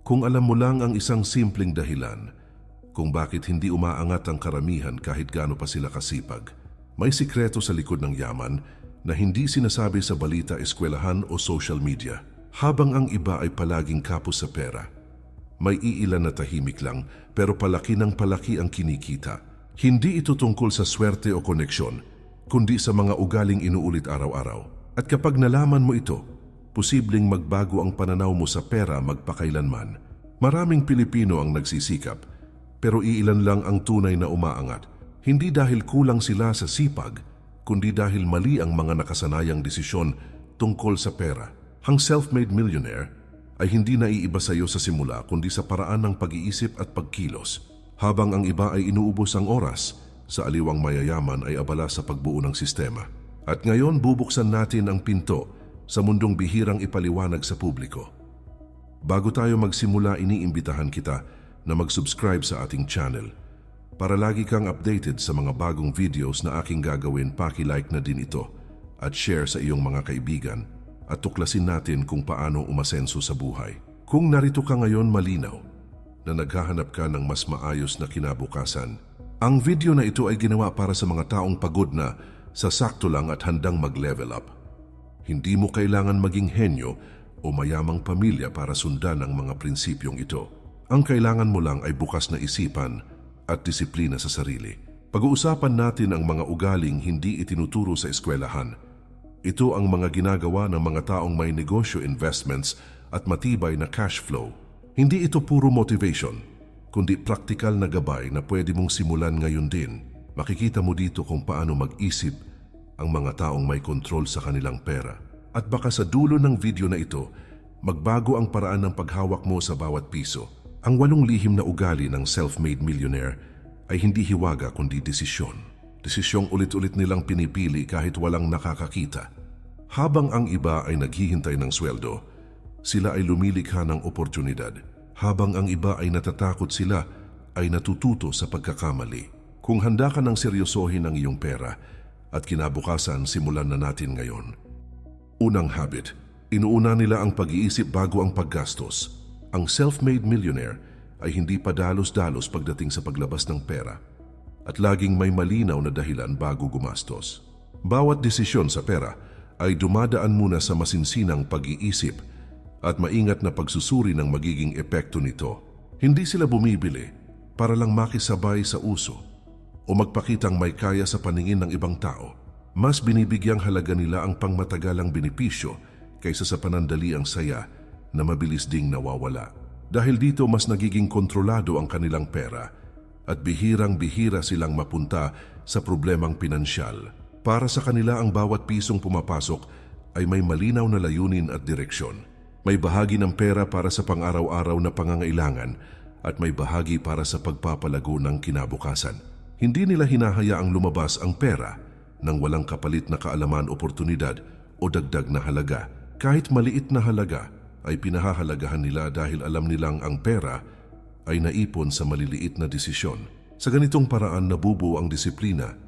Kung alam mo lang ang isang simpleng dahilan kung bakit hindi umaangat ang karamihan kahit gaano pa sila kasipag, may sikreto sa likod ng yaman na hindi sinasabi sa balita, eskwelahan o social media. Habang ang iba ay palaging kapos sa pera, may iilan na tahimik lang pero palaki ng palaki ang kinikita. Hindi ito tungkol sa swerte o koneksyon, kundi sa mga ugaling inuulit araw-araw. At kapag nalaman mo ito, posibleng magbago ang pananaw mo sa pera magpakailanman. Maraming Pilipino ang nagsisikap, pero iilan lang ang tunay na umaangat. Hindi dahil kulang sila sa sipag, kundi dahil mali ang mga nakasanayang desisyon tungkol sa pera. Ang self-made millionaire ay hindi naiiba sa iyo sa simula kundi sa paraan ng pag-iisip at pagkilos. Habang ang iba ay inuubos ang oras, sa aliwang mayayaman ay abala sa pagbuo ng sistema. At ngayon bubuksan natin ang pinto sa mundong bihirang ipaliwanag sa publiko. Bago tayo magsimula, iniimbitahan kita na mag-subscribe sa ating channel. Para lagi kang updated sa mga bagong videos na aking gagawin, paki-like na din ito at share sa iyong mga kaibigan at tuklasin natin kung paano umasenso sa buhay. Kung narito ka ngayon, malinaw na naghahanap ka ng mas maayos na kinabukasan. Ang video na ito ay ginawa para sa mga taong pagod na sa sakto lang at handang mag-level up. Hindi mo kailangan maging henyo o mayamang pamilya para sundan ang mga prinsipyong ito. Ang kailangan mo lang ay bukas na isipan at disiplina sa sarili. Pag-uusapan natin ang mga ugaling hindi itinuturo sa eskwelahan. Ito ang mga ginagawa ng mga taong may negosyo, investments at matibay na cash flow. Hindi ito puro motivation, kundi praktikal na gabay na pwede mong simulan ngayon din. Makikita mo dito kung paano mag-isip ang mga taong may kontrol sa kanilang pera. At baka sa dulo ng video na ito, magbago ang paraan ng paghawak mo sa bawat piso. Ang 8 lihim na ugali ng self-made millionaire ay hindi hiwaga kundi desisyon. Desisyong ulit-ulit nilang pinipili kahit walang nakakakita. Habang ang iba ay naghihintay ng sweldo, sila ay lumilikha ng oportunidad. Habang ang iba ay natatakot, sila ay natututo sa pagkakamali. Kung handa ka ng seryosohin ang iyong pera at kinabukasan, simulan na natin ngayon. Unang habit, inuuna nila ang pag-iisip bago ang paggastos. Ang self-made millionaire ay hindi pa dalos-dalos pagdating sa paglabas ng pera at laging may malinaw na dahilan bago gumastos. Bawat desisyon sa pera ay dumadaan muna sa masinsinang pag-iisip at maingat na pagsusuri ng magiging epekto nito. Hindi sila bumibili para lang makisabay sa uso o magpakitang may kaya sa paningin ng ibang tao. Mas binibigyang halaga nila ang pangmatagalang benepisyo kaysa sa panandaliang saya na mabilis ding nawawala. Dahil dito mas nagiging kontrolado ang kanilang pera at bihirang-bihira silang mapunta sa problemang pinansyal. Para sa kanila, ang bawat pisong pumapasok ay may malinaw na layunin at direksyon. May bahagi ng pera para sa pang-araw-araw na pangangailangan at may bahagi para sa pagpapalago ng kinabukasan. Hindi nila hinahayaang lumabas ang pera nang walang kapalit na kaalaman, oportunidad o dagdag na halaga. Kahit maliit na halaga ay pinahahalagahan nila dahil alam nilang ang pera ay naipon sa maliliit na desisyon. Sa ganitong paraan nabubuo ang disiplina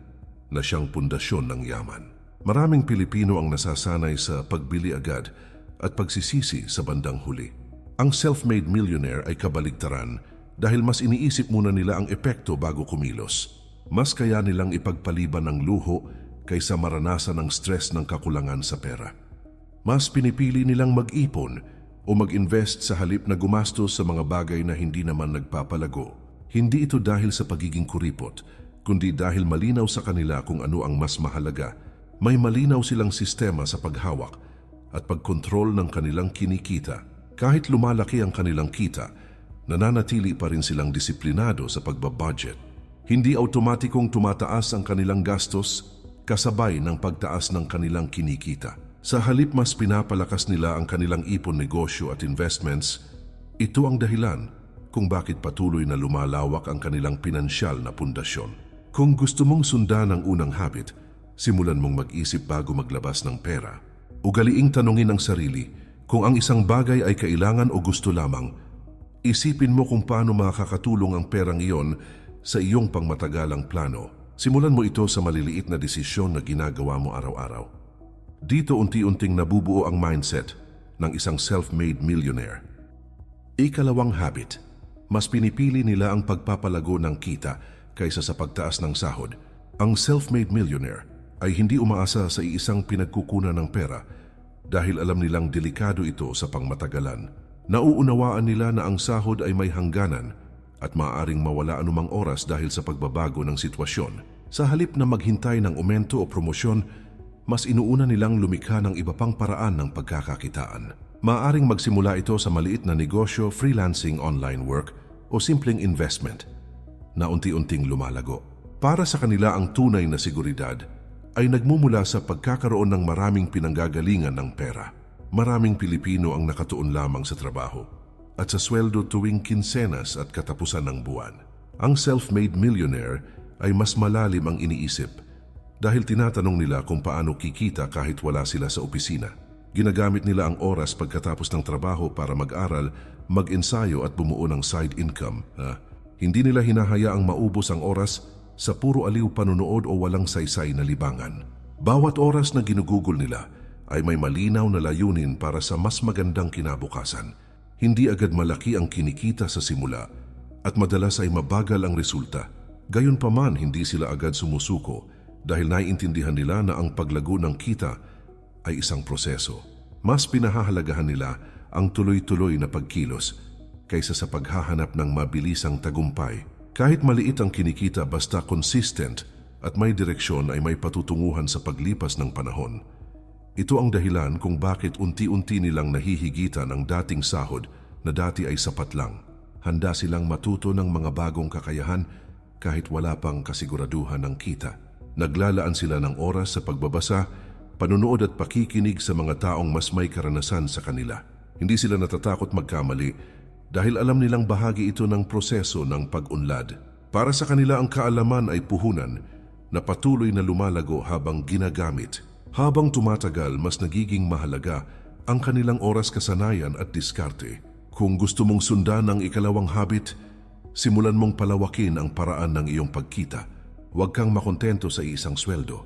na siyang pundasyon ng yaman. Maraming Pilipino ang nasasanay sa pagbili agad at pagsisisi sa bandang huli. Ang self-made millionaire ay kabaligtaran dahil mas iniisip muna nila ang epekto bago kumilos. Mas kaya nilang ipagpaliban ng luho kaysa maranasan ang stress ng kakulangan sa pera. Mas pinipili nilang mag-ipon o mag-invest sa halip na gumastos sa mga bagay na hindi naman nagpapalago. Hindi ito dahil sa pagiging kuripot, kundi dahil malinaw sa kanila kung ano ang mas mahalaga. May malinaw silang sistema sa paghawak at pagkontrol ng kanilang kinikita. Kahit lumalaki ang kanilang kita, nananatili pa rin silang disiplinado sa pagbabudget. Hindi automatikong tumataas ang kanilang gastos kasabay ng pagtaas ng kanilang kinikita. Sa halip, mas pinapalakas nila ang kanilang ipon, negosyo at investments. Ito ang dahilan kung bakit patuloy na lumalawak ang kanilang pinansyal na pundasyon. Kung gusto mong sundan ang unang habit, simulan mong mag-isip bago maglabas ng pera. Ugaliing tanungin ang sarili kung ang isang bagay ay kailangan o gusto lamang. Isipin mo kung paano makakatulong ang perang iyon sa iyong pangmatagalang plano. Simulan mo ito sa maliliit na desisyon na ginagawa mo araw-araw. Dito unti-unting nabubuo ang mindset ng isang self-made millionaire. Ikalawang habit, mas pinipili nila ang pagpapalago ng kita kaysa sa pagtaas ng sahod. Ang self-made millionaire ay hindi umaasa sa iisang pinagkukunan ng pera dahil alam nilang delikado ito sa pangmatagalan. Nauunawaan nila na ang sahod ay may hangganan at maaaring mawala anumang oras dahil sa pagbabago ng sitwasyon. Sa halip na maghintay ng aumento o promosyon, mas inuuna nilang lumikha ng iba pang paraan ng pagkakakitaan. Maaaring magsimula ito sa maliit na negosyo, freelancing, online work o simpleng investment na unti-unting lumalago. Para sa kanila ang tunay na seguridad ay nagmumula sa pagkakaroon ng maraming pinanggagalingan ng pera. Maraming Pilipino ang nakatuon lamang sa trabaho at sa sweldo tuwing kinsenas at katapusan ng buwan. Ang self-made millionaire ay mas malalim ang iniisip dahil tinatanong nila kung paano kikita kahit wala sila sa opisina. Ginagamit nila ang oras pagkatapos ng trabaho para mag-aral, mag-ensayo at bumuo ng side income. Hindi nila hinahayaang maubos ang oras sa puro aliw panunood o walang saysay na libangan. Bawat oras na ginugugol nila ay may malinaw na layunin para sa mas magandang kinabukasan. Hindi agad malaki ang kinikita sa simula at madalas ay mabagal ang resulta. Gayunpaman, hindi sila agad sumusuko dahil naiintindihan nila na ang paglago ng kita ay isang proseso. Mas pinahahalagahan nila ang tuloy-tuloy na pagkilos kaysa sa paghahanap ng mabilisang tagumpay. Kahit maliit ang kinikita basta consistent at may direksyon ay may patutunguhan sa paglipas ng panahon. Ito ang dahilan kung bakit unti-unti nilang nahihigitan ang dating sahod na dati ay sapat lang. Handa silang matuto ng mga bagong kakayahan kahit wala pang kasiguraduhan ng kita. Naglalaan sila ng oras sa pagbabasa, panunood at pakikinig sa mga taong mas may karanasan sa kanila. Hindi sila natatakot magkamali dahil alam nilang bahagi ito ng proseso ng pag-unlad. Para sa kanila ang kaalaman ay puhunan na patuloy na lumalago habang ginagamit. Habang tumatagal, mas nagiging mahalaga ang kanilang oras, kasanayan at diskarte. Kung gusto mong sundan ang ikalawang habit, simulan mong palawakin ang paraan ng iyong pagkita. Huwag kang makontento sa isang sweldo,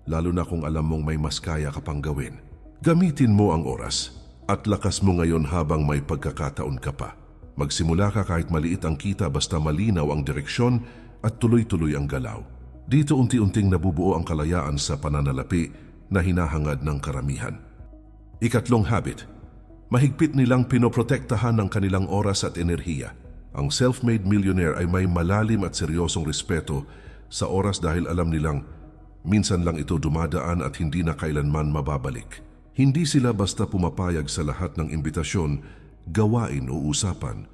lalo na kung alam mong may mas kaya ka pang gawin. Gamitin mo ang oras at lakas mo ngayon habang may pagkakataon ka pa. Magsimula ka kahit maliit ang kita basta malinaw ang direksyon at tuloy-tuloy ang galaw. Dito unti-unting nabubuo ang kalayaan sa pananalapi na hinahangad ng karamihan. Ikatlong habit, mahigpit nilang pinoprotektahan ang kanilang oras at enerhiya. Ang self-made millionaire ay may malalim at seryosong respeto sa oras dahil alam nilang minsan lang ito dumadaan at hindi na kailanman mababalik. Hindi sila basta pumapayag sa lahat ng imbitasyon, gawain o usapan,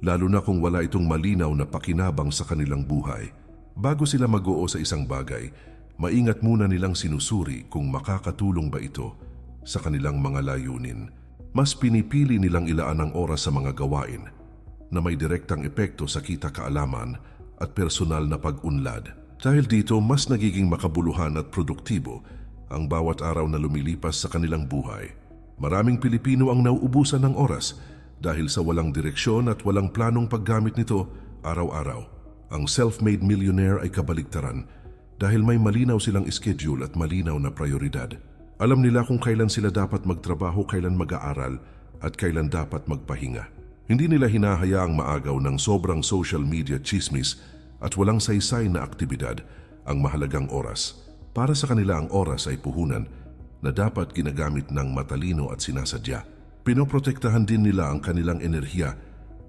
lalo na kung wala itong malinaw na pakinabang sa kanilang buhay. Bago sila mag-oo sa isang bagay, maingat muna nilang sinusuri kung makakatulong ba ito sa kanilang mga layunin. Mas pinipili nilang ilaan ang oras sa mga gawain na may direktang epekto sa kita-kaalaman at personal na pag-unlad. Dahil dito, mas nagiging makabuluhan at produktibo ang bawat araw na lumilipas sa kanilang buhay. Maraming Pilipino ang nauubusan ng oras dahil sa walang direksyon at walang planong paggamit nito araw-araw. Ang self-made millionaire ay kabaligtaran dahil may malinaw silang schedule at malinaw na prioridad. Alam nila kung kailan sila dapat magtrabaho, kailan mag-aaral at kailan dapat magpahinga. Hindi nila hinahayaang maagaw ng sobrang social media chismis at walang saysay na aktibidad ang mahalagang oras. Para sa kanila ang oras ay puhunan na dapat ginagamit ng matalino at sinasadya. Pinoprotektahan din nila ang kanilang enerhiya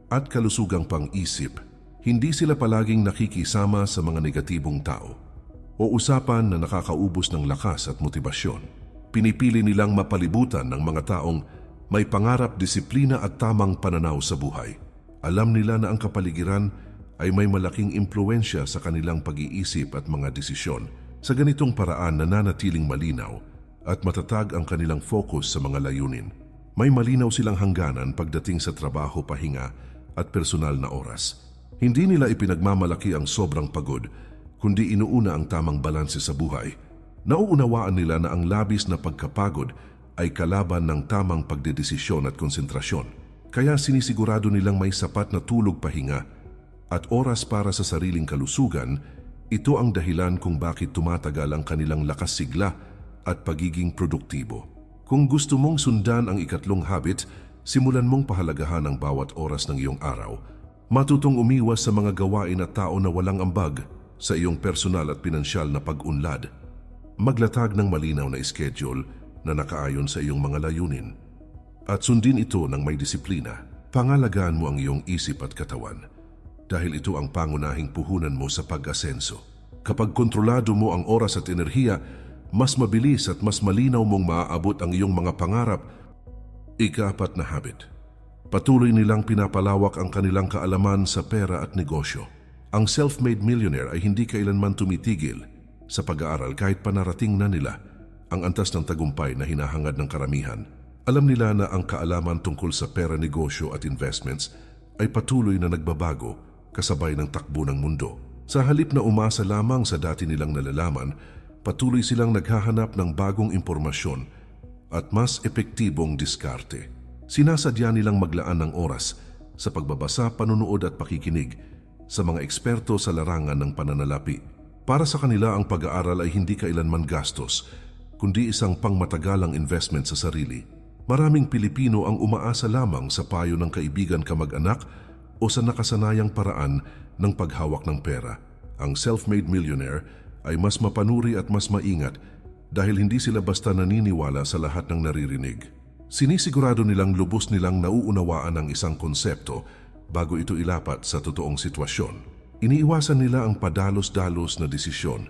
at kalusugang pang-isip. Hindi sila palaging nakikisama sa mga negatibong tao o usapan na nakakaubos ng lakas at motibasyon. Pinipili nilang mapalibutan ng mga taong may pangarap, disiplina at tamang pananaw sa buhay. Alam nila na ang kapaligiran ay may malaking impluensya sa kanilang pag-iisip at mga desisyon. Sa ganitong paraan, nananatiling malinaw at matatag ang kanilang focus sa mga layunin. May malinaw silang hangganan pagdating sa trabaho, pahinga at personal na oras. Hindi nila ipinagmamalaki ang sobrang pagod, kundi inuuna ang tamang balanse sa buhay. Nauunawaan nila na ang labis na pagkapagod ay kalaban ng tamang pagdedesisyon at konsentrasyon. Kaya sinisigurado nilang may sapat na tulog, pahinga at oras para sa sariling kalusugan. Ito ang dahilan kung bakit tumatagal ang kanilang lakas sigla at pagiging produktibo. Kung gusto mong sundan ang ikatlong habit, simulan mong pahalagahan ang bawat oras ng iyong araw. Matutong umiwas sa mga gawain at tao na walang ambag sa iyong personal at pinansyal na pag-unlad. Maglatag ng malinaw na schedule na nakaayon sa iyong mga layunin. At sundin ito ng may disiplina. Pangalagaan mo ang iyong isip at katawan dahil ito ang pangunahing puhunan mo sa pag-asenso. Kapag kontrolado mo ang oras at enerhiya, mas mabilis at mas malinaw mong maaabot ang iyong mga pangarap. Ika-4 na habit. Patuloy nilang pinapalawak ang kanilang kaalaman sa pera at negosyo. Ang self-made millionaire ay hindi kailanman tumitigil sa pag-aaral kahit panarating na nila ang antas ng tagumpay na hinahangad ng karamihan. Alam nila na ang kaalaman tungkol sa pera, negosyo at investments ay patuloy na nagbabago kasabay ng takbo ng mundo. Sa halip na umasa lamang sa dati nilang nalalaman, patuloy silang naghahanap ng bagong impormasyon at mas epektibong diskarte. Sinasadya nilang maglaan ng oras sa pagbabasa, panunood at pakikinig sa mga eksperto sa larangan ng pananalapi. Para sa kanila ang pag-aaral ay hindi kailanman gastos, kundi isang pangmatagalang investment sa sarili. Maraming Pilipino ang umaasa lamang sa payo ng kaibigan kamag-anak o sa nakasanayang paraan ng paghawak ng pera. Ang self-made millionaire ay mas mapanuri at mas maingat dahil hindi sila basta naniniwala sa lahat ng naririnig. Sinisigurado nilang lubos nilang nauunawaan ang isang konsepto bago ito ilapat sa totoong sitwasyon. Iniiwasan nila ang padalos-dalos na desisyon,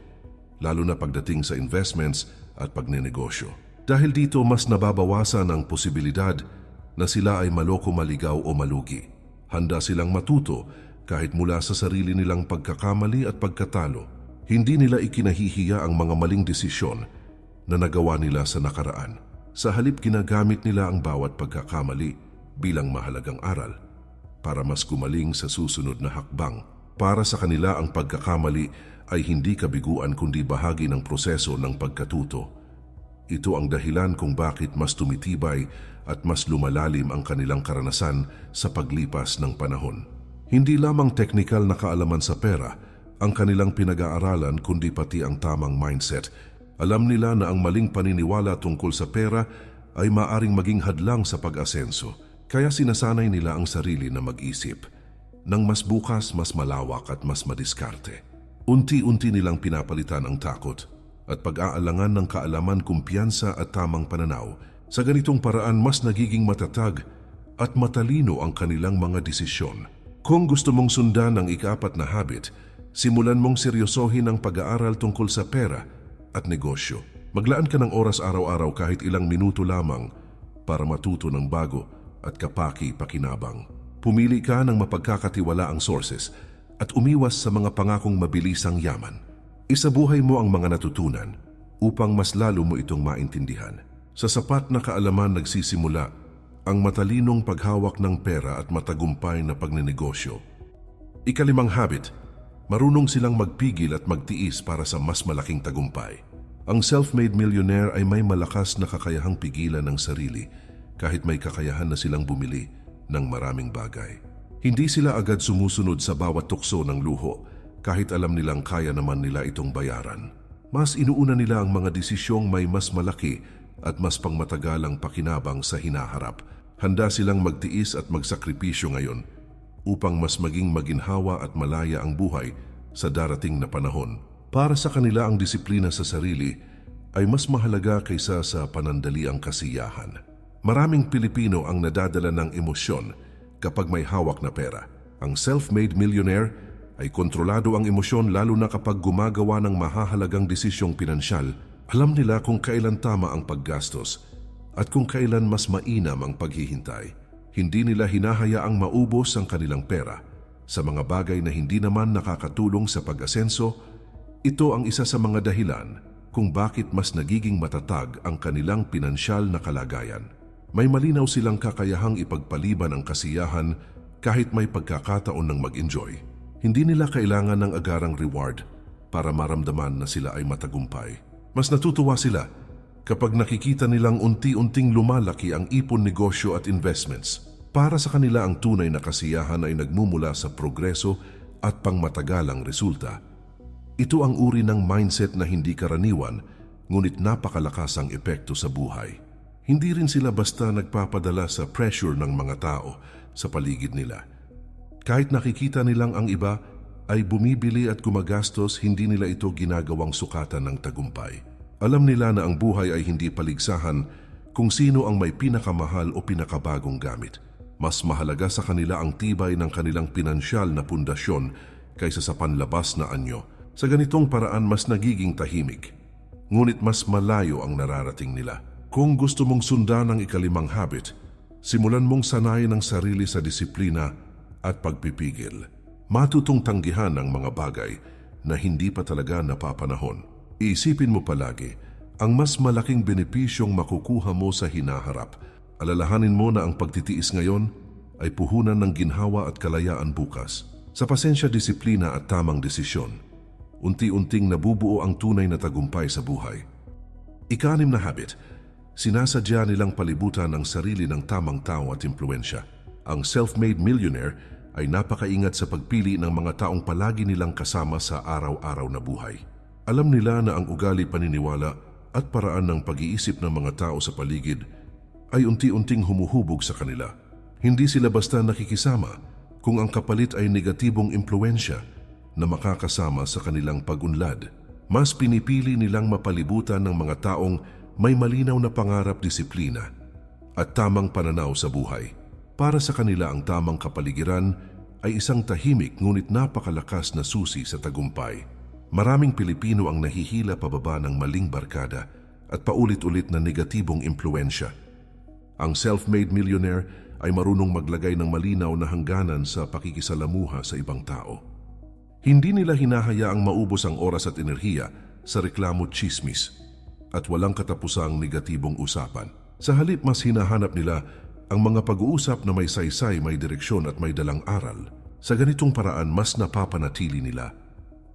lalo na pagdating sa investments at pagnenegosyo. Dahil dito mas nababawasan ang posibilidad na sila ay maloko, maligaw o malugi. Handa silang matuto kahit mula sa sarili nilang pagkakamali at pagkatalo. Hindi nila ikinahihiya ang mga maling desisyon na nagawa nila sa nakaraan. Sa halip ginagamit nila ang bawat pagkakamali bilang mahalagang aral para mas gumaling sa susunod na hakbang. Para sa kanila ang pagkakamali ay hindi kabiguan kundi bahagi ng proseso ng pagkatuto. Ito ang dahilan kung bakit mas tumitibay at mas lumalalim ang kanilang karanasan sa paglipas ng panahon. Hindi lamang teknikal na kaalaman sa pera ang kanilang pinag-aaralan kundi pati ang tamang mindset. Alam nila na ang maling paniniwala tungkol sa pera ay maaring maging hadlang sa pag-asenso, kaya sinasanay nila ang sarili na mag-isip ng mas bukas, mas malawak at mas madiskarte. Unti-unti nilang pinapalitan ang takot at pag-aalangan ng kaalaman, kumpiyansa at tamang pananaw. Sa ganitong paraan, mas nagiging matatag at matalino ang kanilang mga desisyon. Kung gusto mong sundan ang ika-4 na habit, simulan mong seryosohin ang pag-aaral tungkol sa pera at negosyo. Maglaan ka ng oras araw-araw kahit ilang minuto lamang para matuto ng bago at kapaki-pakinabang. Pumili ka ng mapagkakatiwalaang sources at umiwas sa mga pangakong mabilisang yaman. Isabuhay mo ang mga natutunan upang mas lalo mo itong maintindihan. Sa sapat na kaalaman nagsisimula ang matalinong paghawak ng pera at matagumpay na pagnenegosyo. Ika-5 habit, marunong silang magpigil at magtiis para sa mas malaking tagumpay. Ang self-made millionaire ay may malakas na kakayahang pigilan ng sarili kahit may kakayahan na silang bumili ng maraming bagay. Hindi sila agad sumusunod sa bawat tukso ng luho kahit alam nilang kaya naman nila itong bayaran. Mas inuuna nila ang mga desisyong may mas malaki at mas pangmatagalang pakinabang sa hinaharap. Handa silang magtiis at magsakripisyo ngayon upang mas maging maginhawa at malaya ang buhay sa darating na panahon. Para sa kanila ang disiplina sa sarili ay mas mahalaga kaysa sa panandaliang kasiyahan. Maraming Pilipino ang nadadala ng emosyon kapag may hawak na pera. Ang self-made millionaire ay kontrolado ang emosyon lalo na kapag gumagawa ng mahahalagang desisyong pinansyal. Alam nila kung kailan tama ang paggastos at kung kailan mas mainam ang paghihintay. Hindi nila hinahayaang maubos ang kanilang pera sa mga bagay na hindi naman nakakatulong sa pag-asenso. Ito ang isa sa mga dahilan kung bakit mas nagiging matatag ang kanilang pinansyal na kalagayan. May malinaw silang kakayahang ipagpaliban ang kasiyahan kahit may pagkakataon ng mag-enjoy. Hindi nila kailangan ng agarang reward para maramdaman na sila ay matagumpay. Mas natutuwa sila kapag nakikita nilang unti-unting lumalaki ang ipon, negosyo at investments. Para sa kanila ang tunay na kasiyahan ay nagmumula sa progreso at pangmatagalang resulta. Ito ang uri ng mindset na hindi karaniwan ngunit napakalakas ang epekto sa buhay. Hindi rin sila basta nagpapadala sa pressure ng mga tao sa paligid nila. Kahit nakikita nilang ang iba ay bumibili at gumagastos, hindi nila ito ginagawang sukatan ng tagumpay. Alam nila na ang buhay ay hindi paligsahan kung sino ang may pinakamahal o pinakabagong gamit. Mas mahalaga sa kanila ang tibay ng kanilang pinansyal na pundasyon kaysa sa panlabas na anyo. Sa ganitong paraan mas nagiging tahimik, ngunit mas malayo ang nararating nila. Kung gusto mong sundan ang ikalimang habit, simulan mong sanayin ang sarili sa disiplina at pagpipigil. Matutong tanggihan ang mga bagay na hindi pa talaga napapanahon. Iisipin mo palagi ang mas malaking benepisyong makukuha mo sa hinaharap. Alalahanin mo na ang pagtitiis ngayon ay puhunan ng ginhawa at kalayaan bukas. Sa pasensya, disiplina at tamang desisyon, unti-unting nabubuo ang tunay na tagumpay sa buhay. Ika-6 na habit, sinasadya nilang palibutan ang sarili ng tamang tao at impluensya. Ang self-made millionaire ay napakaingat sa pagpili ng mga taong palagi nilang kasama sa araw-araw na buhay. Alam nila na ang ugali, paniniwala at paraan ng pag-iisip ng mga tao sa paligid ay unti-unting humuhubog sa kanila. Hindi sila basta nakikisama kung ang kapalit ay negatibong impluensya na makakasama sa kanilang pag-unlad. Mas pinipili nilang mapalibutan ng mga taong may malinaw na pangarap, disiplina at tamang pananaw sa buhay. Para sa kanila, ang tamang kapaligiran ay isang tahimik ngunit napakalakas na susi sa tagumpay. Maraming Pilipino ang nahihila pababa ng maling barkada at paulit-ulit na negatibong impluensya. Ang self-made millionaire ay marunong maglagay ng malinaw na hangganan sa pakikisalamuha sa ibang tao. Hindi nila hinahayaang maubos ang oras at enerhiya sa reklamo, tsismis at walang katapusang negatibong usapan. Sa halip, mas hinahanap nila ang mga pag-uusap na may saysay, may direksyon at may dalang aral. Sa ganitong paraan, mas napapanatili nila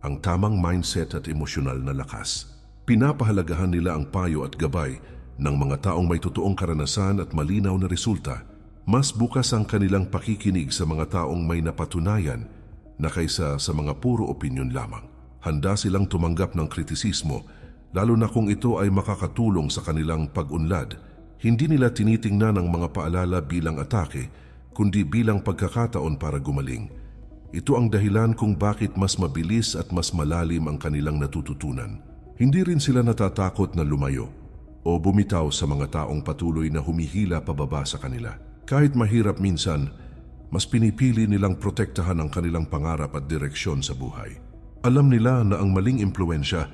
ang tamang mindset at emosyonal na lakas. Pinapahalagahan nila ang payo at gabay ng mga taong may totoong karanasan at malinaw na resulta. Mas bukas ang kanilang pakikinig sa mga taong may napatunayan na kaysa sa mga puro opinyon lamang. Handa silang tumanggap ng kritisismo, lalo na kung ito ay makakatulong sa kanilang pag-unlad. Hindi nila tinitingnan ang mga paalala bilang atake, kundi bilang pagkakataon para gumaling. Ito ang dahilan kung bakit mas mabilis at mas malalim ang kanilang natututunan. Hindi rin sila natatakot na lumayo o bumitaw sa mga taong patuloy na humihila pababa sa kanila. Kahit mahirap minsan, mas pinipili nilang protektahan ang kanilang pangarap at direksyon sa buhay. Alam nila na ang maling impluensya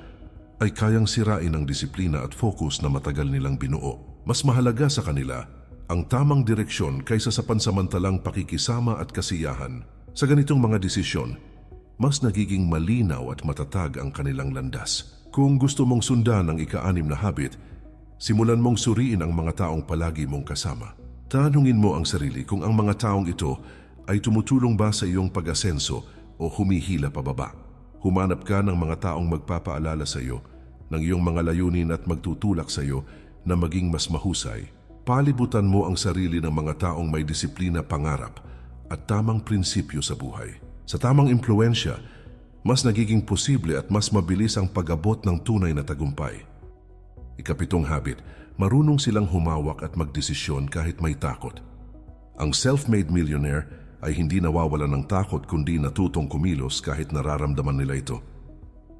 ay kayang sirain ang disiplina at focus na matagal nilang binuo. Mas mahalaga sa kanila ang tamang direksyon kaysa sa pansamantalang pakikisama at kasiyahan. Sa ganitong mga desisyon, mas nagiging malinaw at matatag ang kanilang landas. Kung gusto mong sundan ang ika-6 na habit, simulan mong suriin ang mga taong palagi mong kasama. Tanungin mo ang sarili kung ang mga taong ito ay tumutulong ba sa iyong pag-asenso o humihila pababa. Humanap ka ng mga taong magpapaalala sa iyo ng iyong mga layunin at magtutulak sa iyo na maging mas mahusay. Palibutan mo ang sarili ng mga taong may disiplina, pangarap at tamang prinsipyo sa buhay. Sa tamang impluensya, mas nagiging posible at mas mabilis ang pag-abot ng tunay na tagumpay. Ika-7 habit, marunong silang humawak at magdesisyon kahit may takot. Ang self-made millionaire ay hindi nawawalan ng takot kundi natutong kumilos kahit nararamdaman nila ito.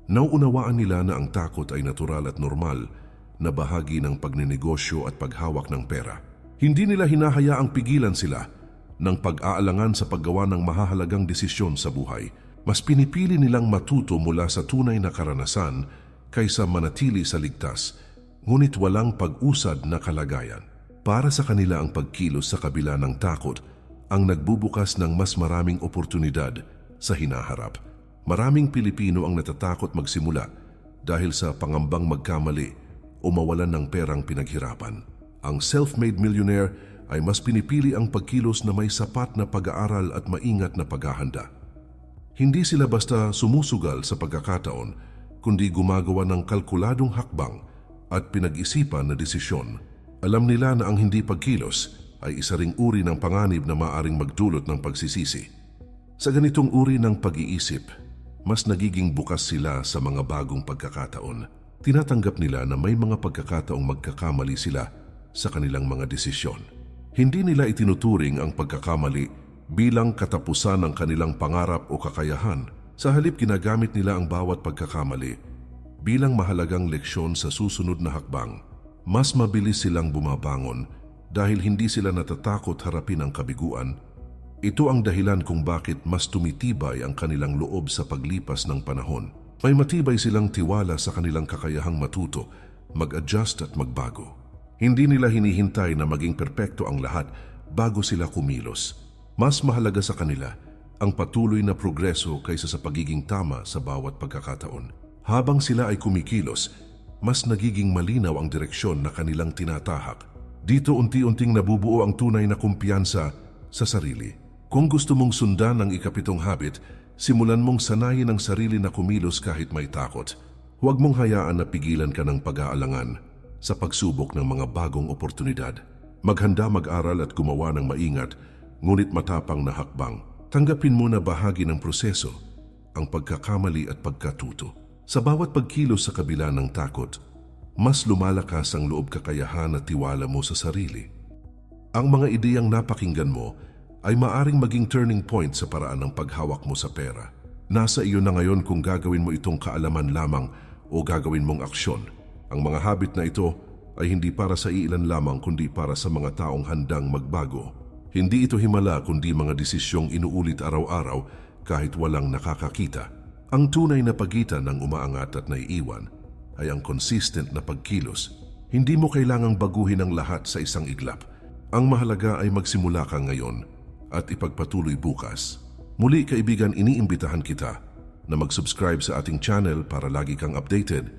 Nauunawaan nila na ang takot ay natural at normal na bahagi ng pagninegosyo at paghawak ng pera. Hindi nila hinahayaang pigilan sila ng pag-aalangan sa paggawa ng mahahalagang desisyon sa buhay. Mas pinipili nilang matuto mula sa tunay na karanasan kaysa manatili sa ligtas, ngunit walang pag-usad na kalagayan. Para sa kanila, ang pagkilos sa kabila ng takot ang nagbubukas ng mas maraming oportunidad sa hinaharap. Maraming Pilipino ang natatakot magsimula dahil sa pangambang magkamali o mawalan ng perang pinaghirapan. Ang self-made millionaire ay mas pinipili ang pagkilos na may sapat na pag-aaral at maingat na paghahanda. Hindi sila basta sumusugal sa pagkakataon, kundi gumagawa ng kalkuladong hakbang at pinag-isipan na desisyon. Alam nila na ang hindi pagkilos ay isa ring uri ng panganib na maaring magdulot ng pagsisisi. Sa ganitong uri ng pag-iisip, mas nagiging bukas sila sa mga bagong pagkakataon. Tinatanggap nila na may mga pagkakataong magkakamali sila sa kanilang mga desisyon. Hindi nila itinuturing ang pagkakamali bilang katapusan ng kanilang pangarap o kakayahan. Sa halip, ginagamit nila ang bawat pagkakamali bilang mahalagang leksyon sa susunod na hakbang. Mas mabilis silang bumabangon dahil hindi sila natatakot harapin ang kabiguan. Ito ang dahilan kung bakit mas tumitibay ang kanilang loob sa paglipas ng panahon. May matibay silang tiwala sa kanilang kakayahang matuto, mag-adjust at magbago. Hindi nila hinihintay na maging perpekto ang lahat bago sila kumilos. Mas mahalaga sa kanila ang patuloy na progreso kaysa sa pagiging tama sa bawat pagkakataon. Habang sila ay kumikilos, mas nagiging malinaw ang direksyon na kanilang tinatahak. Dito unti-unting nabubuo ang tunay na kumpiyansa sa sarili. Kung gusto mong sundan ang ikapitong habit, simulan mong sanayin ang sarili na kumilos kahit may takot. Huwag mong hayaan na pigilan ka ng pag-aalangan sa pagsubok ng mga bagong oportunidad. Maghanda, mag-aral at gumawa ng maingat, ngunit matapang na hakbang. Tanggapin mo na bahagi ng proseso ang pagkakamali at pagkatuto. Sa bawat pagkilos sa kabila ng takot, mas lumalakas ang loob, kakayahan at tiwala mo sa sarili. Ang mga ideyang napakinggan mo ay maaring maging turning point sa paraan ng paghawak mo sa pera. Nasa iyo na ngayon kung gagawin mo itong kaalaman lamang o gagawin mong aksyon. Ang mga habit na ito ay hindi para sa iilan lamang kundi para sa mga taong handang magbago. Hindi ito himala kundi mga desisyong inuulit araw-araw kahit walang nakakakita. Ang tunay na pagitan ng umaangat at naiiwan ay ang consistent na pagkilos. Hindi mo kailangang baguhin ang lahat sa isang iglap. Ang mahalaga ay magsimula ka ngayon at ipagpatuloy bukas. Muli kaibigan, iniimbitahan kita na mag-subscribe sa ating channel para lagi kang updated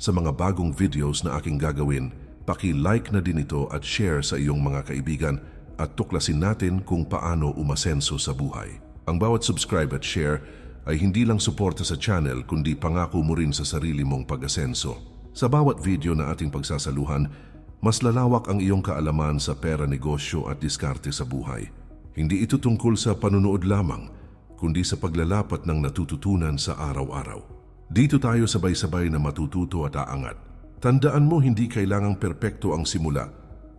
sa mga bagong videos na aking gagawin. Paki-like na din ito at share sa iyong mga kaibigan at tuklasin natin kung paano umasenso sa buhay. Ang bawat subscribe at share ay hindi lang suporta sa channel kundi pangako mo rin sa sarili mong pag-asenso. Sa bawat video na ating pagsasaluhan, mas lalawak ang iyong kaalaman sa pera, negosyo at diskarte sa buhay. Hindi ito tungkol sa panunood lamang, kundi sa paglalapat ng natututunan sa araw-araw. Dito tayo sabay-sabay na matututo at aangat. Tandaan mo, hindi kailangang perpekto ang simula,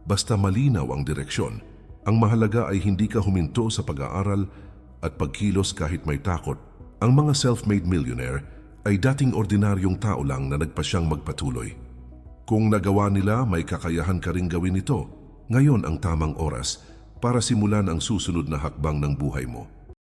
basta malinaw ang direksyon. Ang mahalaga ay hindi ka huminto sa pag-aaral at pagkilos kahit may takot. Ang mga self-made millionaire ay dating ordinaryong tao lang na nagpasyang magpatuloy. Kung nagawa nila, may kakayahan ka ring gawin ito. Ngayon ang tamang oras para simulan ang susunod na hakbang ng buhay mo.